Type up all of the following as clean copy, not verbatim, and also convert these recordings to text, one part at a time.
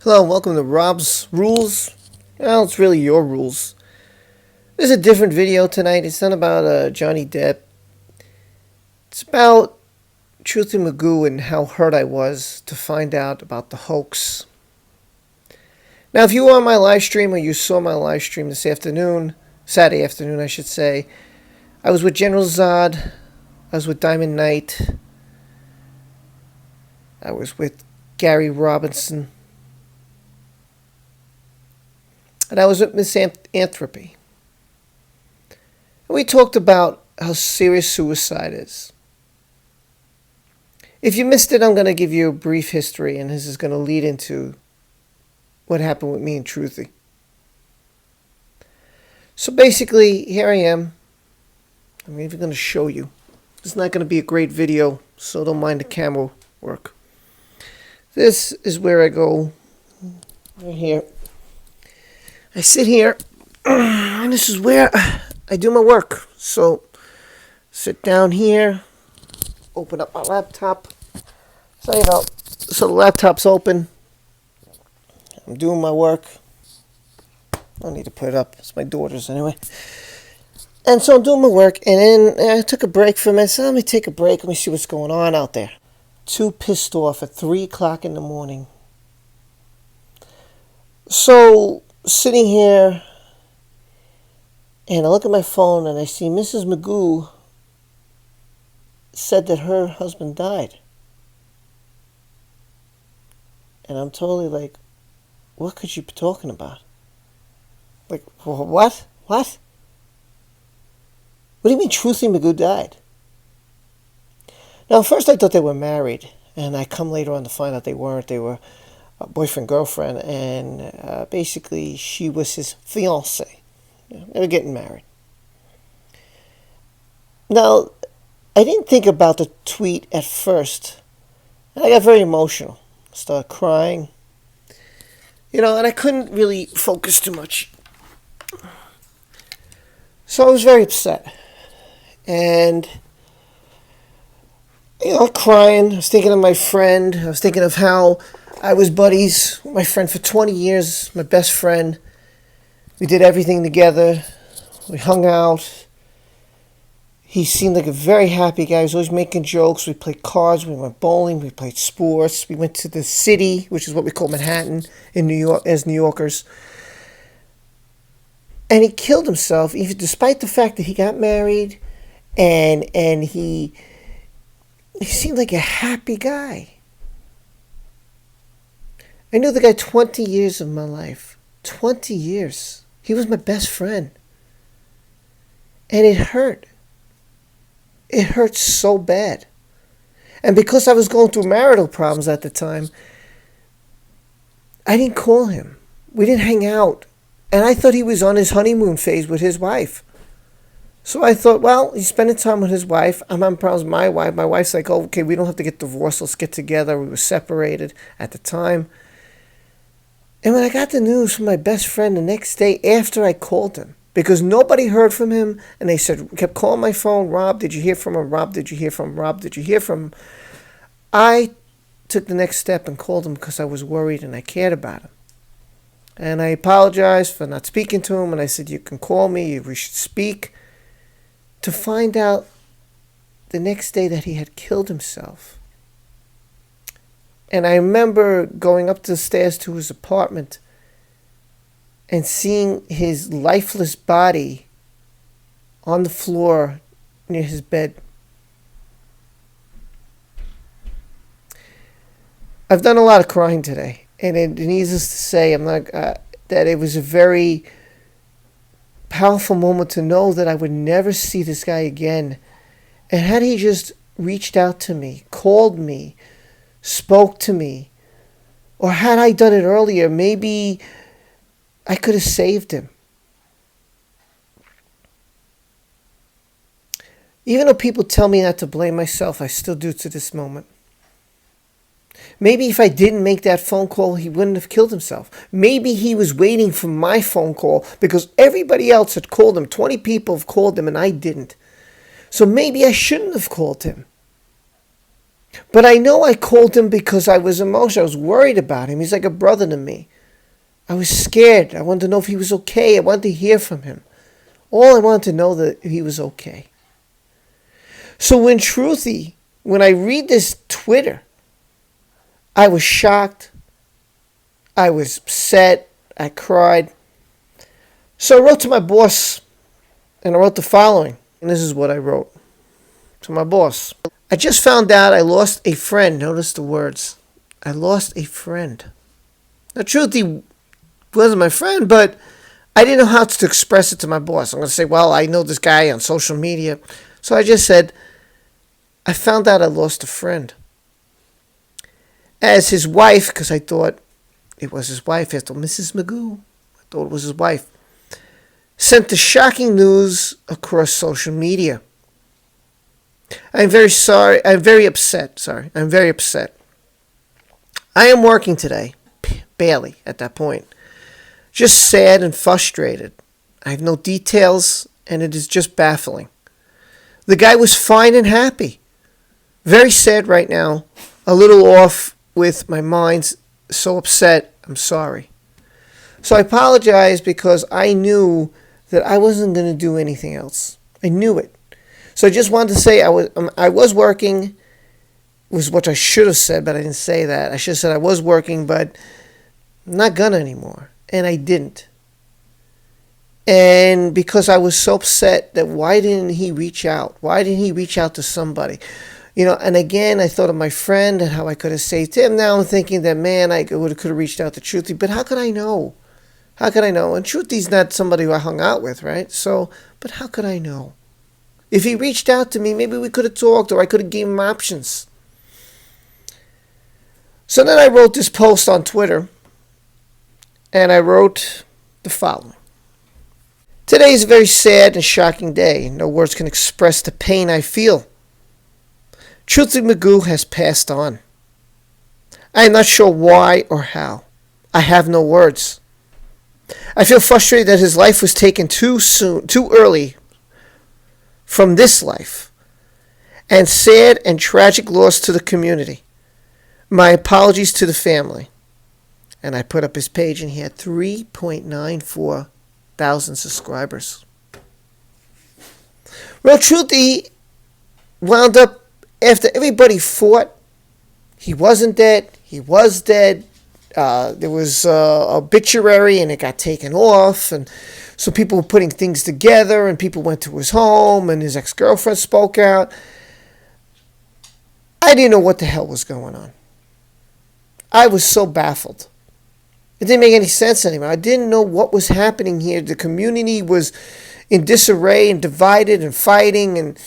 Hello and welcome to Rob's Rules. Well, it's really your rules. This is a different video tonight. It's not about Johnny Depp. It's about Truthy McGoo and how hurt I was to find out about the hoax. Now, if you were on my live stream or you saw my live stream this afternoon, Saturday afternoon I should say, I was with General Zod, I was with Diamond Knight, I was with Gary Robinson, and I was with Miss Anthropy. And we talked about how serious suicide is. If you missed it, I'm going to give you a brief history, and this is going to lead into what happened with me and Truthy. So basically, here I am. I'm even going to show you. It's not going to be a great video, so don't mind the camera work. This is where I go, right here. I sit here, and this is where I do my work. So, sit down here, open up my laptop. So the laptop's open. I'm doing my work. I don't need to put it up. It's my daughter's anyway. And so I'm doing my work, and then I took a break for a minute. So let me take a break. Let me see what's going on out there. Too pissed off at 3 o'clock in the morning. So, sitting here, and I look at my phone, and I see Mrs. McGoo said that her husband died. And I'm totally like, what could you be talking about? Like, what? What? What do you mean Truthy McGoo died? Now, first I thought they were married, and I come later on to find out they weren't. They were a boyfriend-girlfriend, and basically she was his fiancée. They were getting married. Now, I didn't think about the tweet at first, and I got very emotional. I started crying. And I couldn't really focus too much. So I was very upset. And, crying. I was thinking of my friend. I was thinking of how I was buddies with my friend for 20 years, my best friend. We did everything together. We hung out. He seemed like a very happy guy. He was always making jokes. We played cards. We went bowling. We played sports. We went to the city, which is what we call Manhattan in New York, as New Yorkers. And he killed himself, even despite the fact that he got married, and he seemed like a happy guy. I knew the guy 20 years of my life. 20 years. He was my best friend. And it hurt. It hurt so bad. And because I was going through marital problems at the time, I didn't call him. We didn't hang out. And I thought he was on his honeymoon phase with his wife. So I thought, well, he's spending time with his wife. I'm having problems with my wife. My wife's like, oh, okay, we don't have to get divorced. Let's get together. We were separated at the time. And when I got the news from my best friend the next day after I called him, because nobody heard from him, and they kept calling my phone, Rob, did you hear from him? Rob, did you hear from him? Rob, did you hear from him? I took the next step and called him because I was worried and I cared about him. And I apologized for not speaking to him, and I said, you can call me, we should speak, to find out the next day that he had killed himself. And I remember going up the stairs to his apartment and seeing his lifeless body on the floor near his bed. I've done a lot of crying today, and needless to say, that it was a very powerful moment to know that I would never see this guy again. And had he just reached out to me, called me, spoke to me, or had I done it earlier, maybe I could have saved him. Even though people tell me not to blame myself, I still do to this moment. Maybe if I didn't make that phone call, he wouldn't have killed himself. Maybe he was waiting for my phone call because everybody else had called him. 20 people have called him and I didn't. So maybe I shouldn't have called him. But I know I called him because I was emotional. I was worried about him. He's like a brother to me. I was scared. I wanted to know if he was okay. I wanted to hear from him. All I wanted to know that he was okay. So when I read this Twitter, I was shocked. I was upset. I cried. So I wrote to my boss, and I wrote the following. And this is what I wrote to my boss. I just found out I lost a friend. Notice the words. I lost a friend. Now, Truthy wasn't my friend, but I didn't know how to express it to my boss. I'm going to say, well, I know this guy on social media. So I just said, I found out I lost a friend. As his wife, because I thought it was his wife, I thought Mrs. McGoo, I thought it was his wife, sent the shocking news across social media. I'm very sorry. I'm very upset. Sorry. I'm very upset. I am working today. Barely at that point. Just sad and frustrated. I have no details, and it is just baffling. The guy was fine and happy. Very sad right now. A little off with my mind. So upset. I'm sorry. So I apologize because I knew that I wasn't going to do anything else. I knew it. So I just wanted to say I was working, was what I should have said, but I didn't say that. I should have said I was working, but I'm not gonna anymore. And I didn't. And because I was so upset that why didn't he reach out? Why didn't he reach out to somebody? And again, I thought of my friend and how I could have saved him. Now I'm thinking that, man, I could have reached out to Truthy, but how could I know? How could I know? And Truthy's not somebody who I hung out with, right? So, but how could I know? If he reached out to me, maybe we could have talked, or I could have given him options. So then I wrote this post on Twitter, and I wrote the following. Today is a very sad and shocking day. No words can express the pain I feel. Truthy McGoo has passed on. I am not sure why or how. I have no words. I feel frustrated that his life was taken too soon, too early from this life, and sad and tragic loss to the community. My apologies to the family. And I put up his page, and he had 3.94 thousand subscribers. Well, Truthy wound up, after everybody fought, he wasn't dead, he was dead. There was obituary, and it got taken off, and so people were putting things together, and people went to his home, and his ex-girlfriend spoke out. I didn't know what the hell was going on. I was so baffled. It didn't make any sense anymore. I didn't know what was happening here. The community was in disarray and divided and fighting, and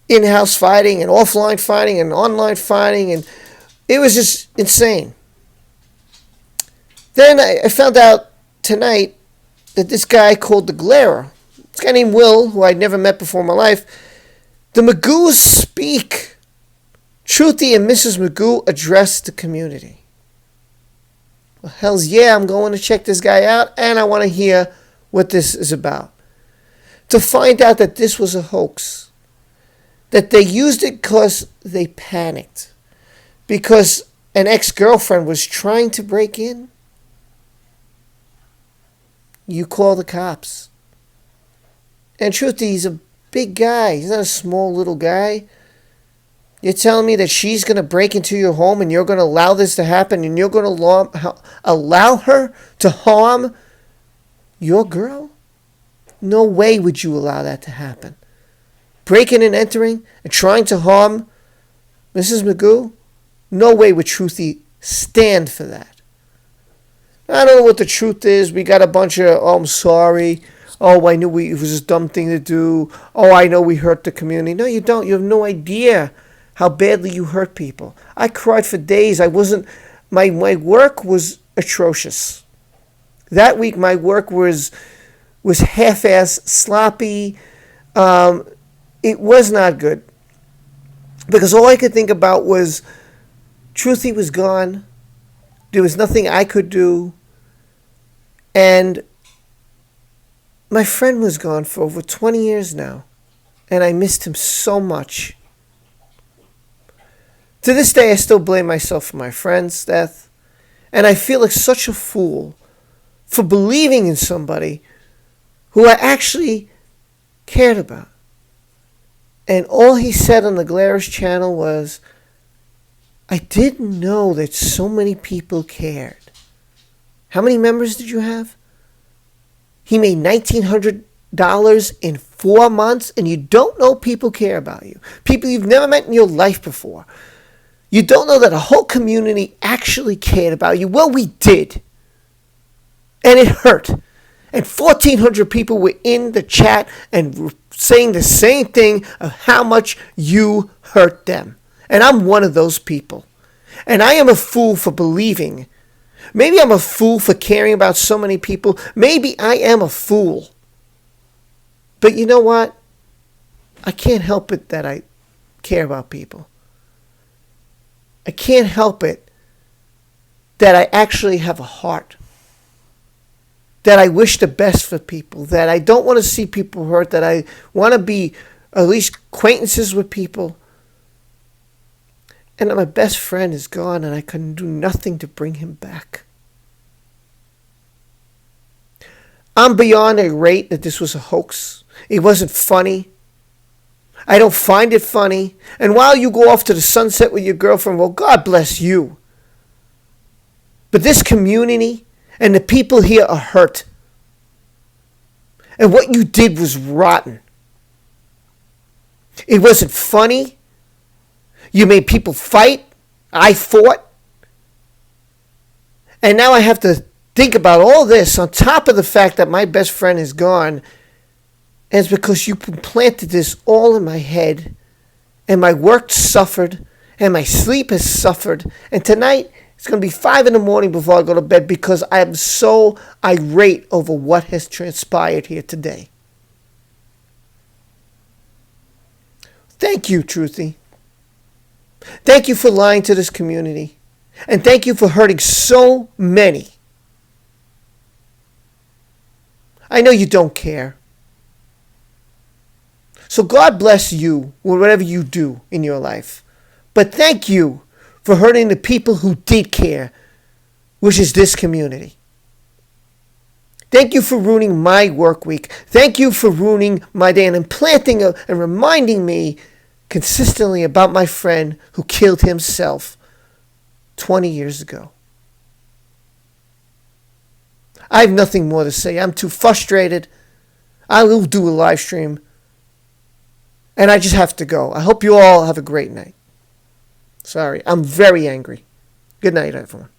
in-house fighting and offline fighting and online fighting, and it was just insane. Then I found out tonight that this guy called the Glarer, this guy named Will, who I'd never met before in my life, the McGoo's speak. Truthy and Mrs. McGoo addressed the community. Well, hell's yeah, I'm going to check this guy out, and I want to hear what this is about. To find out that this was a hoax. That they used it because they panicked. Because an ex-girlfriend was trying to break in. You call the cops. And Truthy, he's a big guy. He's not a small little guy. You're telling me that she's going to break into your home and you're going to allow this to happen, and you're going to allow her to harm your girl? No way would you allow that to happen. Breaking and entering and trying to harm Mrs. McGoo? No way would Truthy stand for that. I don't know what the truth is. We got a bunch of, oh, I'm sorry. Oh, I knew it was a dumb thing to do. Oh, I know we hurt the community. No, you don't. You have no idea how badly you hurt people. I cried for days. My work was atrocious. That week, my work was half-assed, sloppy. It was not good. Because all I could think about was Truthy was gone. There was nothing I could do. And my friend was gone for over 20 years now. And I missed him so much. To this day, I still blame myself for my friend's death. And I feel like such a fool for believing in somebody who I actually cared about. And all he said on the Glarus channel was, I didn't know that so many people cared. How many members did you have? He made $1,900 in 4 months, and you don't know people care about you. People you've never met in your life before. You don't know that a whole community actually cared about you. Well, we did. And it hurt. And 1,400 people were in the chat and were saying the same thing of how much you hurt them. And I'm one of those people. And I am a fool for believing. Maybe I'm a fool for caring about so many people. Maybe I am a fool. But you know what? I can't help it that I care about people. I can't help it that I actually have a heart. That I wish the best for people. That I don't want to see people hurt. That I want to be at least acquaintances with people. And my best friend is gone and I can do nothing to bring him back. I'm beyond irate that this was a hoax. It wasn't funny. I don't find it funny. And while you go off to the sunset with your girlfriend, well, God bless you. But this community and the people here are hurt. And what you did was rotten. It wasn't funny. You made people fight. I fought. And now I have to think about all this on top of the fact that my best friend is gone. And it's because you planted this all in my head. And my work suffered. And my sleep has suffered. And tonight, it's going to be 5 in the morning before I go to bed because I am so irate over what has transpired here today. Thank you, Truthy. Thank you for lying to this community. And thank you for hurting so many. I know you don't care. So God bless you with whatever you do in your life. But thank you for hurting the people who did care, which is this community. Thank you for ruining my work week. Thank you for ruining my day and implanting and reminding me consistently about my friend who killed himself 20 years ago. I have nothing more to say. I'm too frustrated. I will do a live stream. And I just have to go. I hope you all have a great night. Sorry, I'm very angry. Good night, everyone.